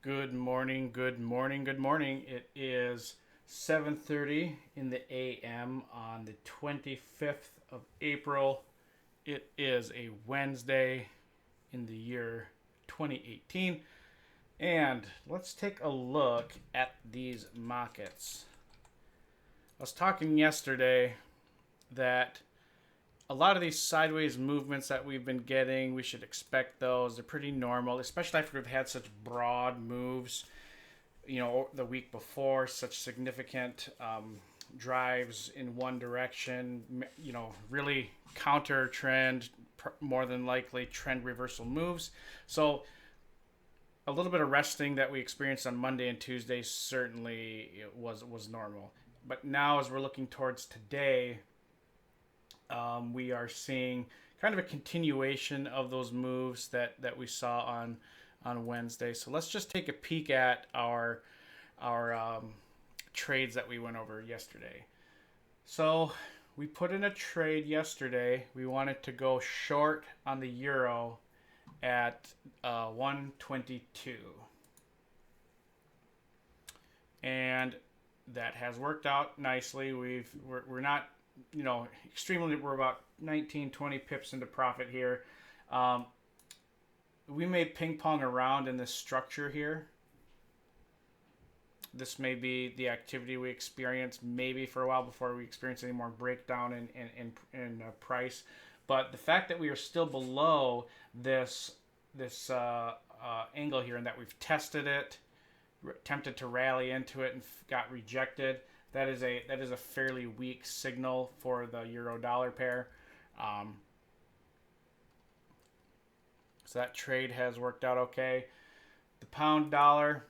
Good morning, good morning, good morning. It is 7:30 in the AM on the 25th of April. It is a Wednesday in the year 2018. And let's take a look at these markets. I was talking yesterday that a lot of these sideways movements that we've been getting, we should expect those. They're pretty normal, especially after we've had such broad moves, the week before, such significant drives in one direction, really counter trend, more than likely trend reversal moves. So a little bit of resting that we experienced on Monday and Tuesday certainly was normal. But now, as we're looking towards today, we are seeing kind of a continuation of those moves that we saw on Wednesday. So let's just take a peek at our trades that we went over yesterday. So we put in a trade yesterday. We wanted to go short on the euro at 122, and that has worked out nicely. We're not extremely, we're about 19, 20 pips into profit here. We may ping pong around in this structure here. This may be the activity we experience maybe for a while before we experience any more breakdown in price. But the fact that we are still below this angle here, and that we've tested it, attempted to rally into it and got rejected, that is a fairly weak signal for the euro dollar pair. So that trade has worked out okay. The pound dollar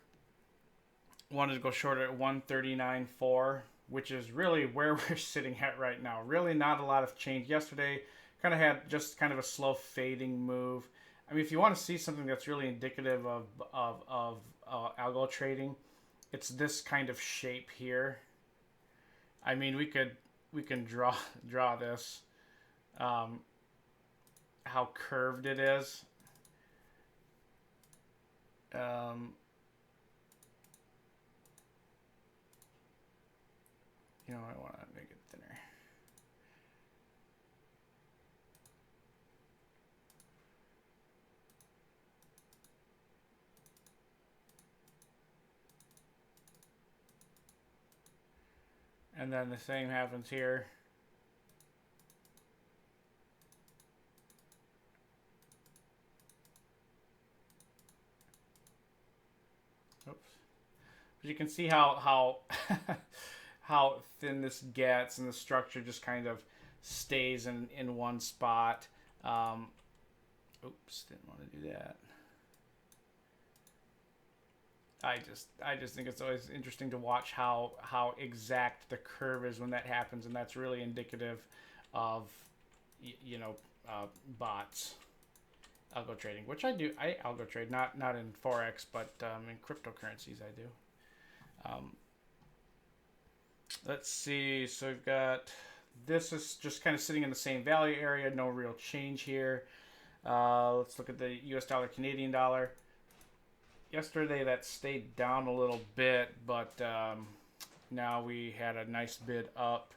wanted to go short at 139.4, which is really where we're sitting at right now. Really not a lot of change. Yesterday kind of had just kind of a slow fading move. I mean, if you want to see something that's really indicative of algo trading, it's this kind of shape here. I mean, we can draw this, how curved it is. I want to make it thinner. And then the same happens here. Oops. But you can see how how thin this gets, and the structure just kind of stays in one spot. Oops, didn't want to do that. I just think it's always interesting to watch how exact the curve is when that happens, and that's really indicative of bots, algo trading, which I do. I algo trade, not in Forex, but in cryptocurrencies I do. Let's see. So we've got, this is just kind of sitting in the same value area. No real change here. Let's look at the U.S. dollar, Canadian dollar. Yesterday that stayed down a little bit, but now we had a nice bid up.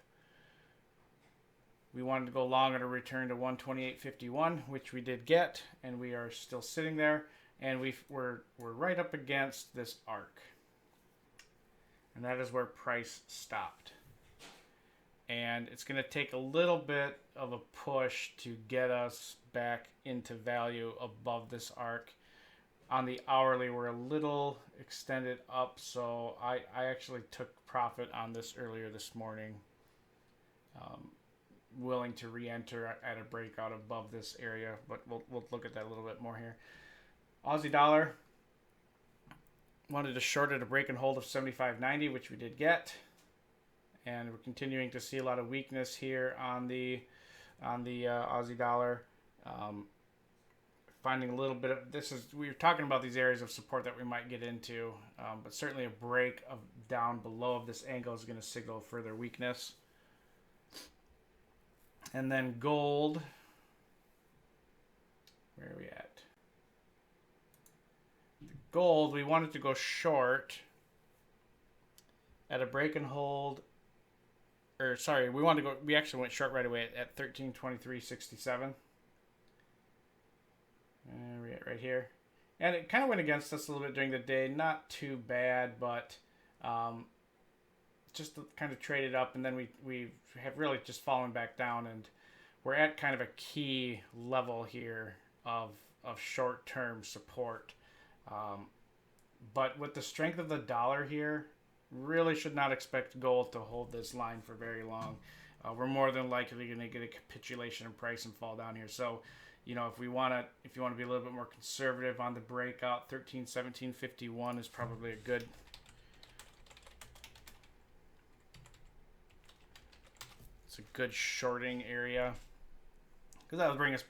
We wanted to go long at a return to 128.51, which we did get, and we are still sitting there, and we're right up against this arc, and that is where price stopped. And it's going to take a little bit of a push to get us back into value above this arc. On the hourly, we're a little extended up, so I actually took profit on this earlier this morning. Willing to re-enter at a breakout above this area, but we'll look at that a little bit more here. Aussie dollar wanted to short at a break and hold of 75.90, which we did get, and we're continuing to see a lot of weakness here on the Aussie dollar. Finding a little bit of, we were talking about these areas of support that we might get into, but certainly a break of down below of this angle is going to signal further weakness. And then gold, where are we at? gold, we wanted to go short at a break and hold. Or sorry, we wanted to go. We actually went short right away at 13.2367. Right here, and it kind of went against us a little bit during the day. Not too bad, but just kind of traded up, and then we have really just fallen back down, and we're at kind of a key level here of short term support. But with the strength of the dollar here, really should not expect gold to hold this line for very long. We're more than likely going to get a capitulation in price and fall down here. So, you know, if you want to be a little bit more conservative on the breakout, 13.1751 is probably a good. It's a good shorting area because that will bring us,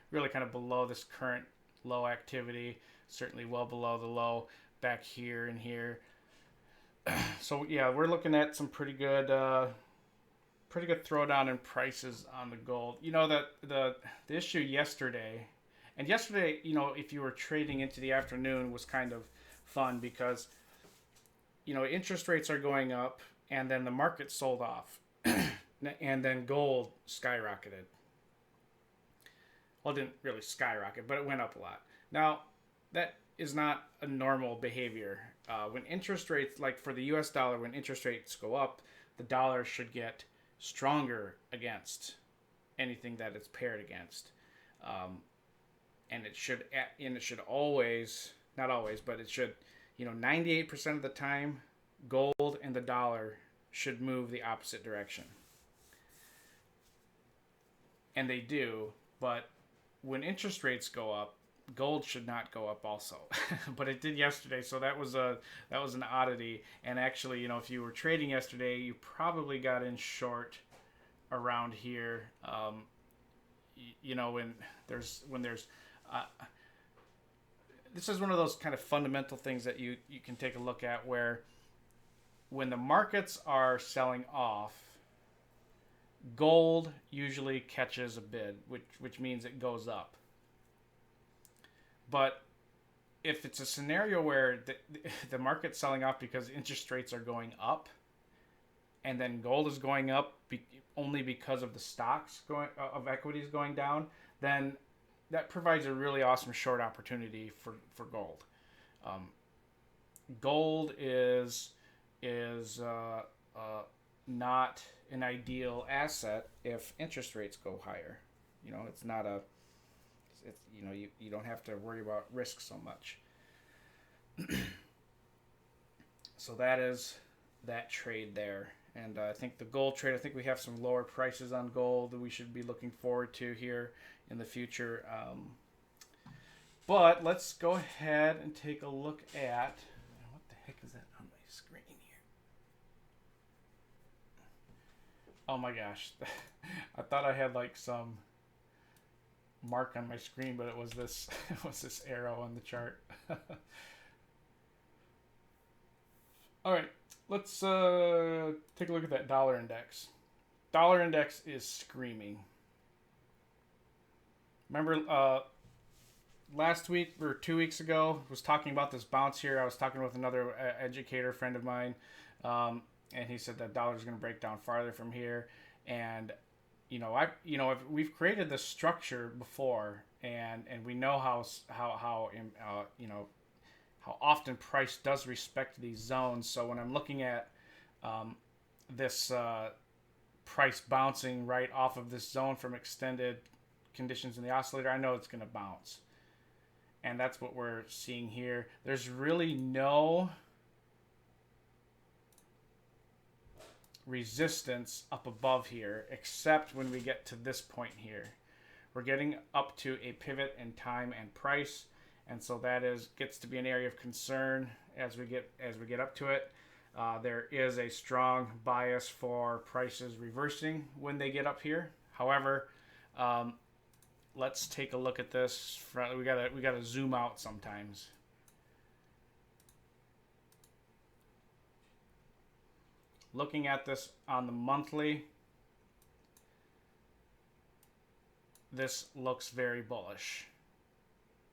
really kind of below this current low activity. Certainly well below the low back here and here. So yeah, we're looking at some pretty good throwdown in prices on the gold. You know that the issue yesterday, if you were trading into the afternoon, was kind of fun because interest rates are going up, and then the market sold off, and then gold skyrocketed. Well, it didn't really skyrocket, but it went up a lot. Now, that is not a normal behavior. When interest rates, like for the US dollar, when interest rates go up, the dollar should get stronger against anything that it's paired against. And it should always, not always, but it should, 98% of the time, gold and the dollar should move the opposite direction. And they do, but when interest rates go up, gold should not go up also. But it did yesterday, so that was an oddity. And actually, if you were trading yesterday, you probably got in short around here. When there's this is one of those kind of fundamental things that you can take a look at, where when the markets are selling off, gold usually catches a bid, which means it goes up. But if it's a scenario where the market's selling off because interest rates are going up, and then gold is going up only because of the stocks of equities going down, then that provides a really awesome short opportunity for gold. Gold is not an ideal asset if interest rates go higher. It's not a. You don't have to worry about risk so much. So that is that trade there. And I think the gold trade, I think we have some lower prices on gold that we should be looking forward to here in the future. But let's go ahead and take a look at, what the heck is that on my screen here? Oh my gosh. I thought I had like some mark on my screen, but it was this arrow on the chart. All right, let's take a look at that dollar index. Dollar index is screaming. Remember last week or 2 weeks ago, was talking about this bounce here. I was talking with another educator friend of mine, and he said that dollar is going to break down farther from here. And we've created this structure before, and we know how often price does respect these zones. So when I'm looking at this price bouncing right off of this zone from extended conditions in the oscillator, I know it's going to bounce, and that's what we're seeing here. There's really no resistance up above here, except when we get to this point here. We're getting up to a pivot in time and price, and so that gets to be an area of concern as we get up to it. There is a strong bias for prices reversing when they get up here. However, let's take a look at this. We gotta zoom out sometimes. Looking at this on the monthly, this looks very bullish.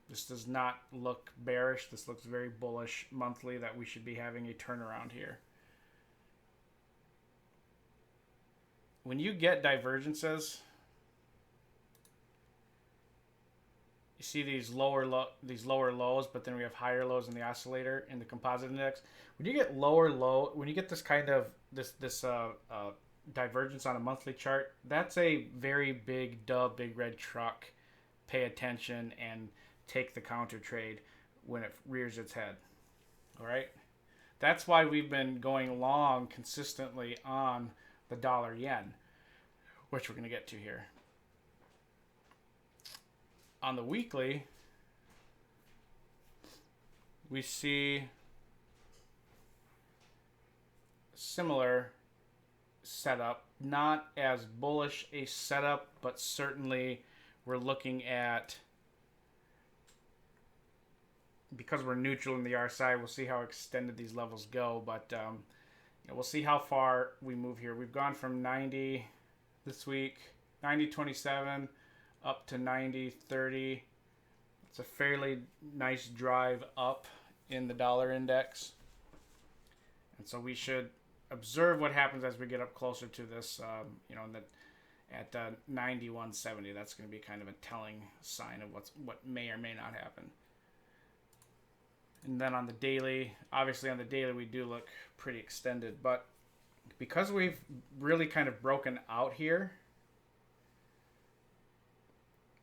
This does not look bearish. This looks very bullish monthly, that we should be having a turnaround here. When you get divergences, you see these lower lows, but then we have higher lows in the oscillator in the composite index. When you get when you get this kind of divergence on a monthly chart, that's a very big dub, big red truck. Pay attention and take the counter trade when it rears its head. All right, that's why we've been going long consistently on the dollar yen, which we're going to get to here. On the weekly, we see similar setup, not as bullish a setup, but certainly we're looking at, because we're neutral in the RSI, we'll see how extended these levels go, but we'll see how far we move here. We've gone from 90 this week, 90.27 up to 90.30. It's a fairly nice drive up in the dollar index, and so we should observe what happens as we get up closer to this, at 91.70. That's going to be kind of a telling sign of what may or may not happen. And then on the daily, obviously on the daily we do look pretty extended, but because we've really kind of broken out here,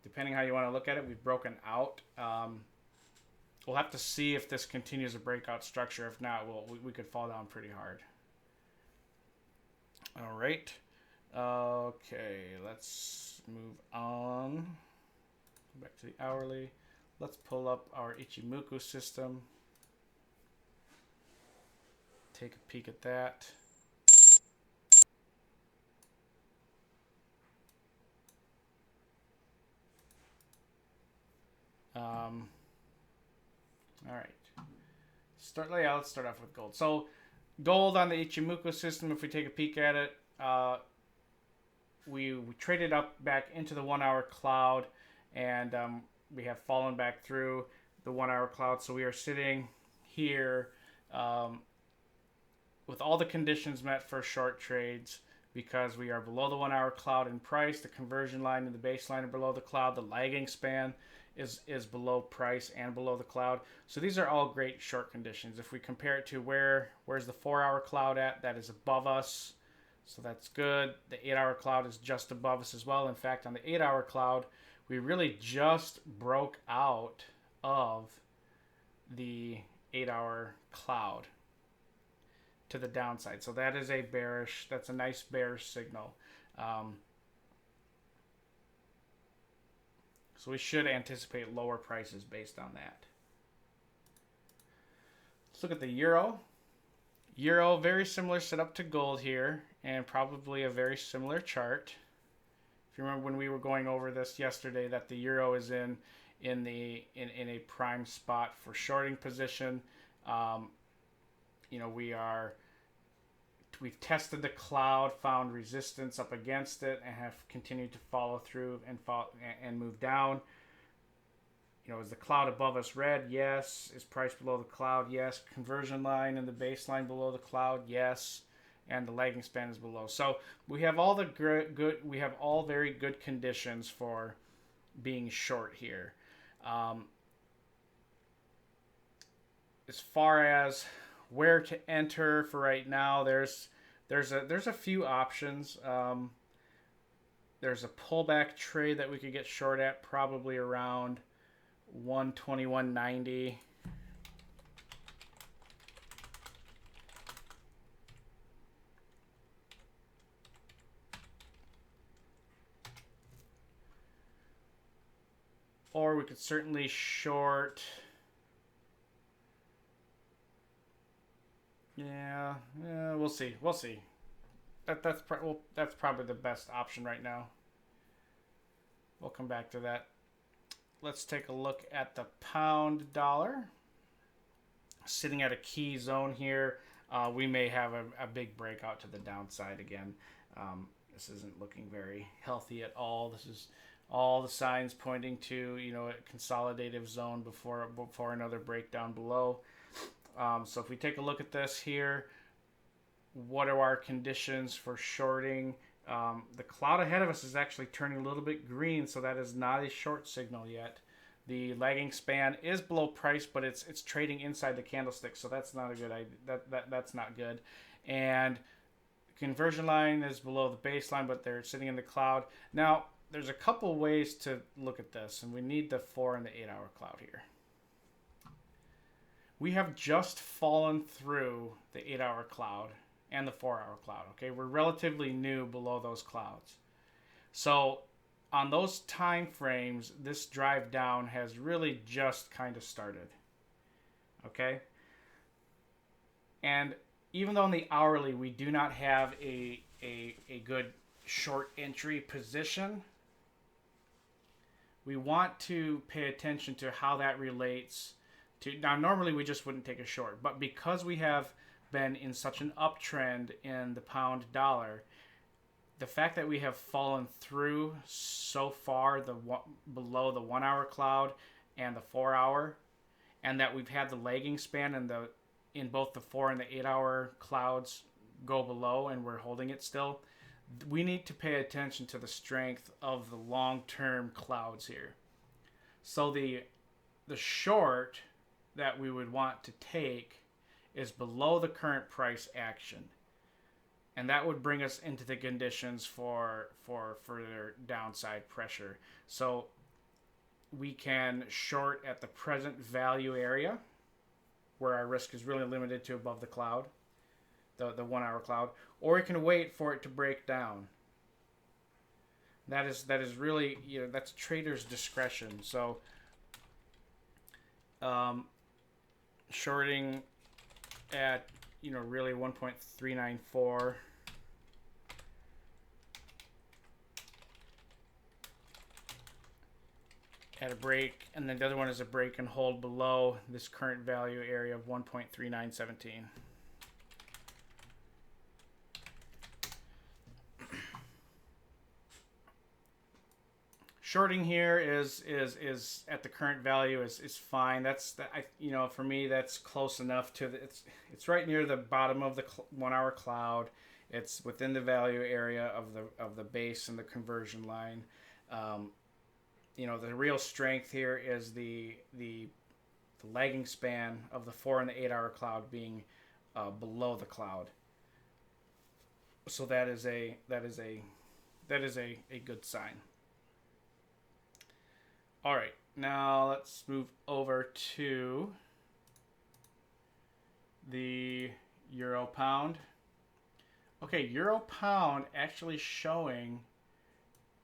depending how you want to look at it, we've broken out. We'll have to see if this continues a breakout structure. If not, we could fall down pretty hard. All right. Okay, let's move on. Go back to the hourly. Let's pull up our Ichimoku system. Take a peek at that. All right. Let's start off with gold. So gold on the Ichimoku system, if we take a peek at it, we traded up back into the 1 hour cloud, and we have fallen back through the 1 hour cloud. So we are sitting here with all the conditions met for short trades, because we are below the 1 hour cloud in price. The conversion line and the baseline are below the cloud. The lagging span is below price and below the cloud. So these are all great short conditions. If we compare it to where's the 4 hour cloud at, that is above us. So that's good. The 8 hour cloud is just above us as well. In fact, on the 8 hour cloud, we really just broke out of the 8 hour cloud to the downside. So that is that's a nice bearish signal. So we should anticipate lower prices based on that. Let's look at the euro. Euro, very similar setup to gold here, and probably a very similar chart. If you remember when we were going over this yesterday, that the euro is in a prime spot for shorting position. We've tested the cloud, found resistance up against it, and have continued to follow through and move down. Is the cloud above us red? Yes. Is price below the cloud? Yes. Conversion line and the baseline below the cloud? Yes. And the lagging span is below. So we have all very good conditions for being short here. As far as where to enter for right now, there's a few options. There's a pullback trade that we could get short at, probably around 121.90. Or we could certainly short. Yeah, we'll see. That's probably the best option right now. We'll come back to that. Let's take a look at the pound dollar. Sitting at a key zone here. We may have a big breakout to the downside again. This isn't looking very healthy at all. This is all the signs pointing to, a consolidative zone before another breakdown below. So if we take a look at this here, what are our conditions for shorting? The cloud ahead of us is actually turning a little bit green, so that is not a short signal yet. The lagging span is below price, but it's trading inside the candlestick, so that's not a good idea. That's not good. And conversion line is below the baseline, but they're sitting in the cloud. Now, there's a couple ways to look at this, and we need the 4 and the 8 hour cloud here. We have just fallen through the 8 hour cloud and the 4 hour cloud. Okay, we're relatively new below those clouds. So on those time frames, this drive down has really just kind of started. Okay, and even though in the hourly we do not have a good short entry position, we want to pay attention to how that relates to. Now, normally we just wouldn't take a short, but because we have been in such an uptrend in the pound dollar, the fact that we have fallen through so far below the 1 hour cloud and the 4 hour, and that we've had the lagging span in both the 4 and the 8 hour clouds go below, and we're holding it still, we need to pay attention to the strength of the long-term clouds here. So the short that we would want to take is below the current price action, and that would bring us into the conditions for further downside pressure. So we can short at the present value area, where our risk is really limited to above the cloud, the 1 hour cloud, or we can wait for it to break down. That is really, that's trader's discretion. So shorting at really 1.394 at a break, and then the other one is a break and hold below this current value area of 1.3917. Shorting here is at the current value is fine. For me, that's close enough to it's right near the bottom of the 1 hour cloud. It's within the value area of the base and the conversion line. The real strength here is the lagging span of the 4 and the 8 hour cloud being below the cloud. So that is a good sign. All right, now let's move over to the euro pound. Okay, euro pound actually showing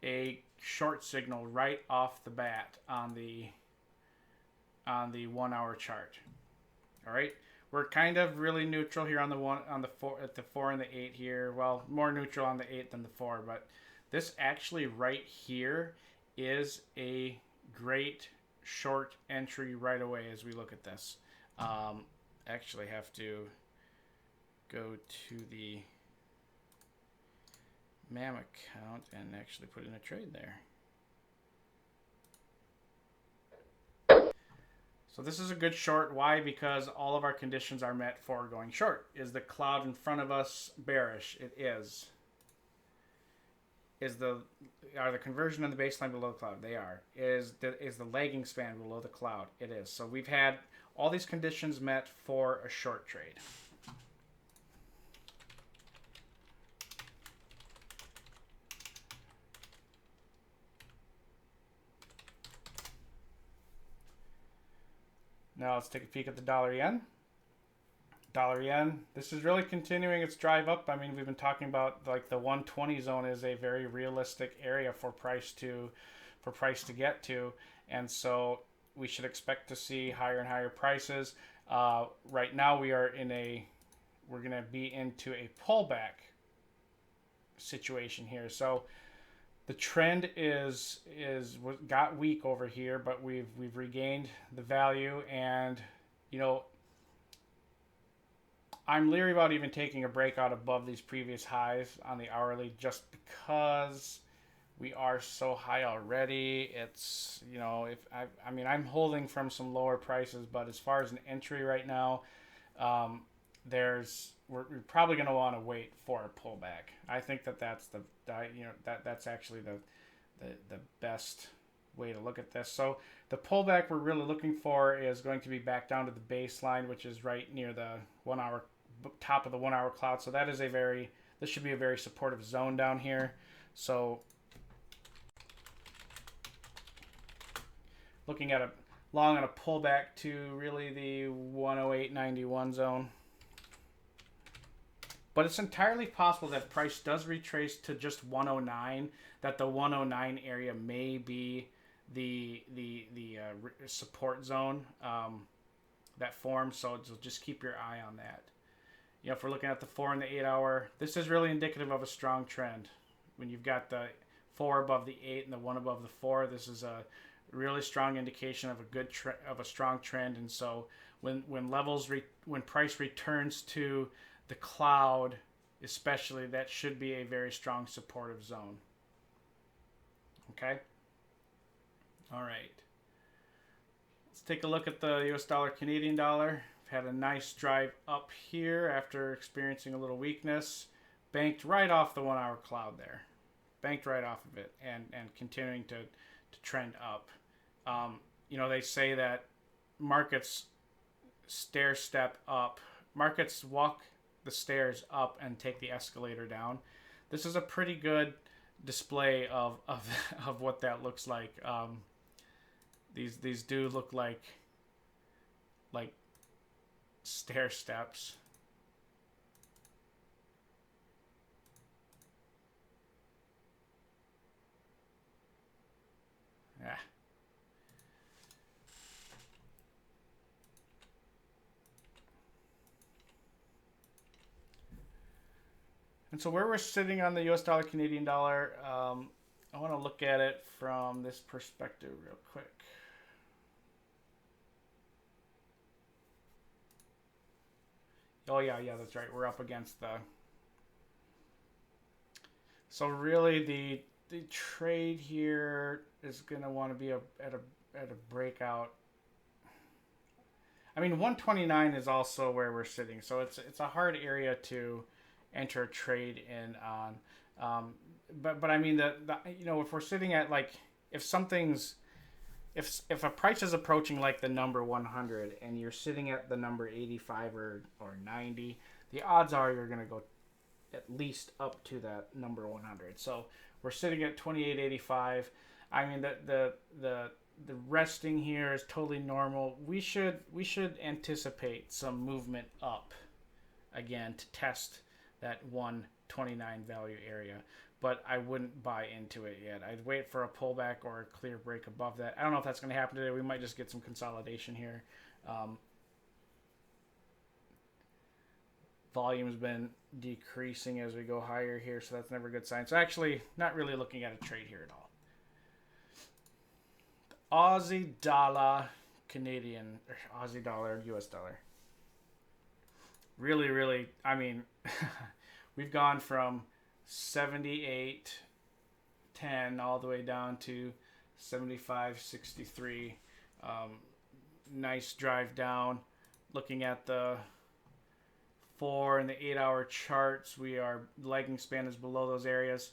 a short signal right off the bat on the 1 hour chart. All right, we're kind of really neutral here on the 4 at the 4 and the 8 here. Well, more neutral on the 8 than the 4, but this actually right here is a great short entry right away as we look at this. Actually have to go to the MAM account and actually put in a trade there. So this is a good short. Why? Because all of our conditions are met for going short. Is the cloud in front of us bearish? It is. Are the conversion and the baseline below the cloud? They are. Is the lagging span below the cloud? It is. So we've had all these conditions met for a short trade. Now let's take a peek at the dollar yen. Dollar yen, this is really continuing its drive up. I mean, we've been talking about like the 120 zone is a very realistic area for price to get to, and so we should expect to see higher and higher prices. Right now we're going to be into a pullback situation here. So the trend got weak over here, but we've regained the value, and I'm leery about even taking a breakout above these previous highs on the hourly, just because We are so high already. It's, you know, if I mean, I'm holding from some lower prices, but as far as an entry right now, um, we're probably going to want to wait for a pullback. I think that's you know, that's actually the best way to look at this. So the pullback we're really looking for is going to be back down to the baseline, which is right near the 1 hour top of the 1 hour cloud. So that is this should be a very supportive zone down here. So looking at a long on a pullback to really the 108.91 zone. But it's entirely possible that price does retrace to just 109, that the 109 area may be the support zone that forms. So just keep your eye on that. You know, if we're looking at the 4 and the 8 hour, this is really indicative of a strong trend. When you've got the 4 above the 8 and the 1 above the 4, this is a really strong indication of a strong trend. And so when price returns to the cloud, especially, that should be a very strong supportive zone. Okay. All right. Let's take a look at the US dollar Canadian dollar. We've had a nice drive up here after experiencing a little weakness. Banked right off the 1 hour cloud there. Banked right off of it and continuing to trend up. You know, they say that markets stair step up. Markets walk the stairs up and take the escalator down. This is a pretty good display of what that looks like. These do look like stair steps. Yeah. And so where we're sitting on the US dollar Canadian dollar, I want to look at it from this perspective real quick. Oh yeah, that's right. We're up against the. So really, the trade here is gonna want to be at a breakout. I mean, 129 is also where we're sitting, so it's a hard area to enter a trade in on. But I mean the you know, if we're sitting at like, if something's if a price is approaching like the number 100 and you're sitting at the number 85 or 90, the odds are you're going to go at least up to that number 100. So we're sitting at 28.85. I mean the resting here is totally normal. We should anticipate some movement up again to test that 129 value area, but I wouldn't buy into it yet. I'd wait for a pullback or a clear break above that. I don't know if that's going to happen today. We might just get some consolidation here. Volume's been decreasing as we go higher here, so that's never a good sign. So actually, not really looking at a trade here at all. The Aussie dollar Canadian, or Aussie dollar US dollar. Really, I mean, we've gone from 78.10 all the way down to 75.63. Nice drive down. Looking at the 4 and the 8 hour charts, lagging span is below those areas.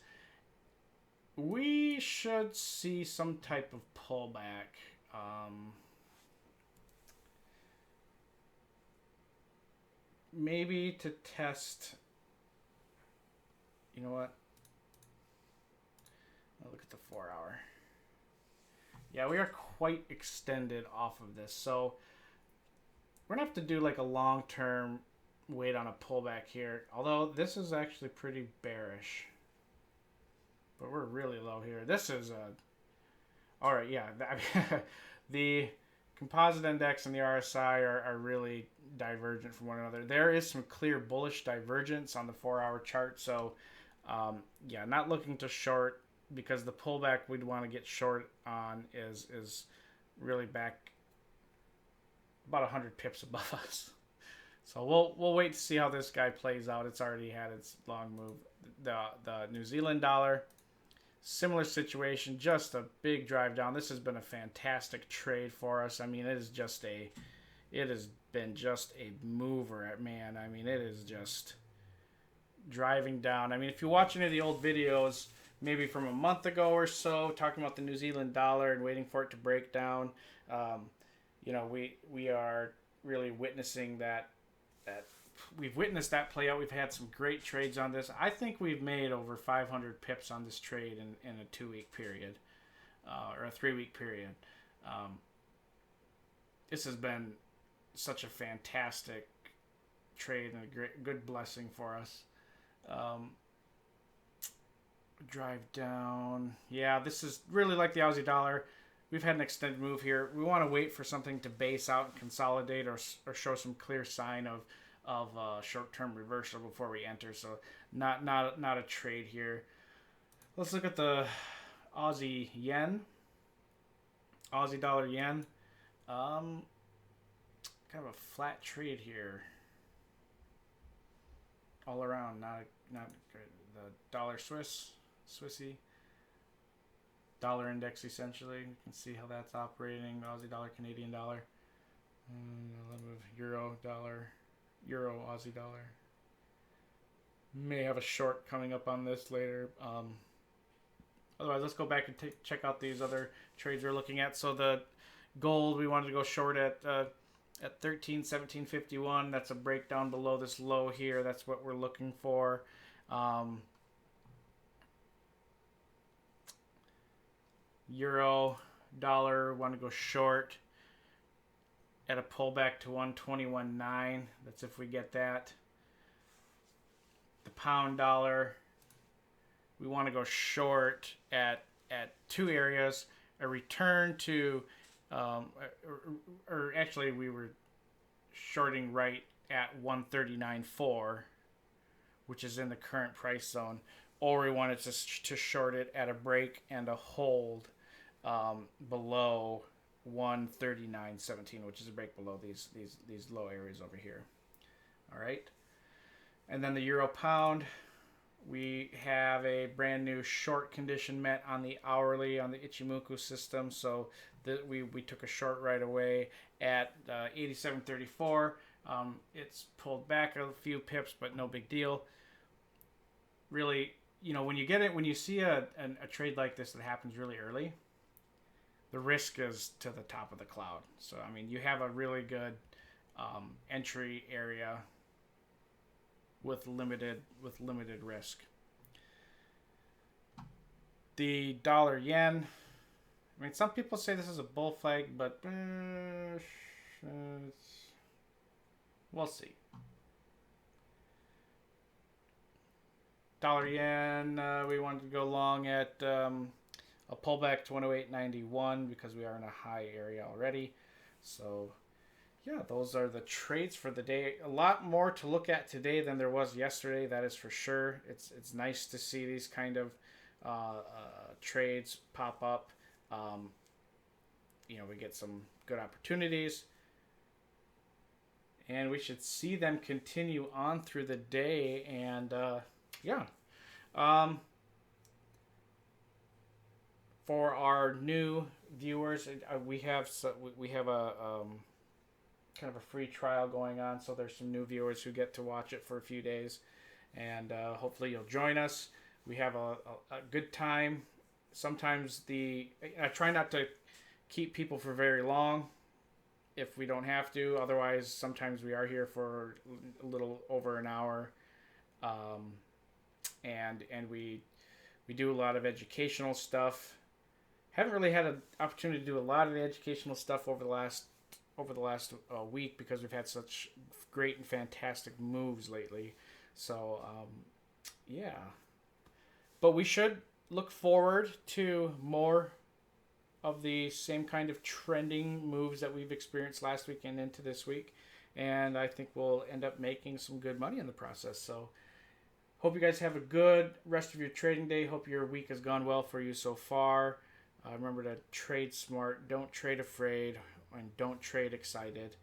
We should see some type of pullback. Maybe to test. You know what? I'll look at the 4 hour. Yeah, we are quite extended off of this. So we're going to have to do like a long-term wait on a pullback here. Although this is actually pretty bearish. But we're really low here. This is a... Alright, yeah. The composite index and the RSI are really divergent from one another. There is some clear bullish divergence on the 4 hour chart. So, yeah, not looking to short, because the pullback we'd want to get short on is really back about 100 pips above us. So we'll wait to see how this guy plays out. It's already had its long move. The New Zealand dollar similar situation, just a big drive down. This has been a fantastic trade for us. I mean, it has been just a mover, man. I mean, it is just driving down. I mean, if you watch any of the old videos, maybe from a month ago or so, talking about the New Zealand dollar and waiting for it to break down, we are really witnessing that we've witnessed that play out. We've had some great trades on this. I think we've made over 500 pips on this trade in a 2-week period, or a 3-week period. This has been such a fantastic trade and a good blessing for us. Drive down. Yeah, this is really like the Aussie dollar. We've had an extended move here. We want to wait for something to base out and consolidate, or show some clear sign of short-term reversal before we enter. So not a trade here. Let's look at the Aussie yen. Aussie dollar yen. Kind of a flat trade here. All around, not the dollar Swissy. Dollar index essentially. You can see how that's operating. Aussie dollar, Canadian dollar. A little bit of euro dollar. Euro, Aussie dollar. May have a short coming up on this later. Otherwise, let's go back and check out these other trades we're looking at. So the gold, we wanted to go short at 13.1751. That's a breakdown below this low here. That's what we're looking for. Euro, dollar, want to go short at a pullback to 121.9. That's if we get that. The pound dollar, we want to go short at two areas. A return to, or actually we were shorting right at 139.4, which is in the current price zone. Or we wanted to short it at a break and a hold below 139.17, which is a break below these low areas over here. All right. And then the euro pound, we have a brand new short condition met on the hourly on the Ichimoku system. So we took a short right away at 87.34. It's pulled back a few pips, but no big deal. Really, when you see a trade like this that happens really early, the risk is to the top of the cloud. So, I mean, you have a really good entry area with limited risk. The dollar yen. I mean, some people say this is a bull flag, but we'll see. Dollar yen, we wanted to go long at a pullback to 108.91 because we are in a high area already. So, yeah, those are the trades for the day. A lot more to look at today than there was yesterday, that is for sure. It's nice to see these kind of trades pop up. We get some good opportunities. And we should see them continue on through the day. And, for our new viewers, we have a kind of a free trial going on, so there's some new viewers who get to watch it for a few days, and hopefully you'll join us. We have a good time. Sometimes I try not to keep people for very long if we don't have to. Otherwise, sometimes we are here for a little over an hour, and we do a lot of educational stuff. Haven't really had an opportunity to do a lot of the educational stuff over the last week because we've had such great and fantastic moves lately. So, yeah. But we should look forward to more of the same kind of trending moves that we've experienced last week and into this week. And I think we'll end up making some good money in the process. So, hope you guys have a good rest of your trading day. Hope your week has gone well for you so far. Remember to trade smart, don't trade afraid, and don't trade excited.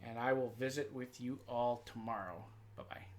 And I will visit with you all tomorrow. Bye-bye.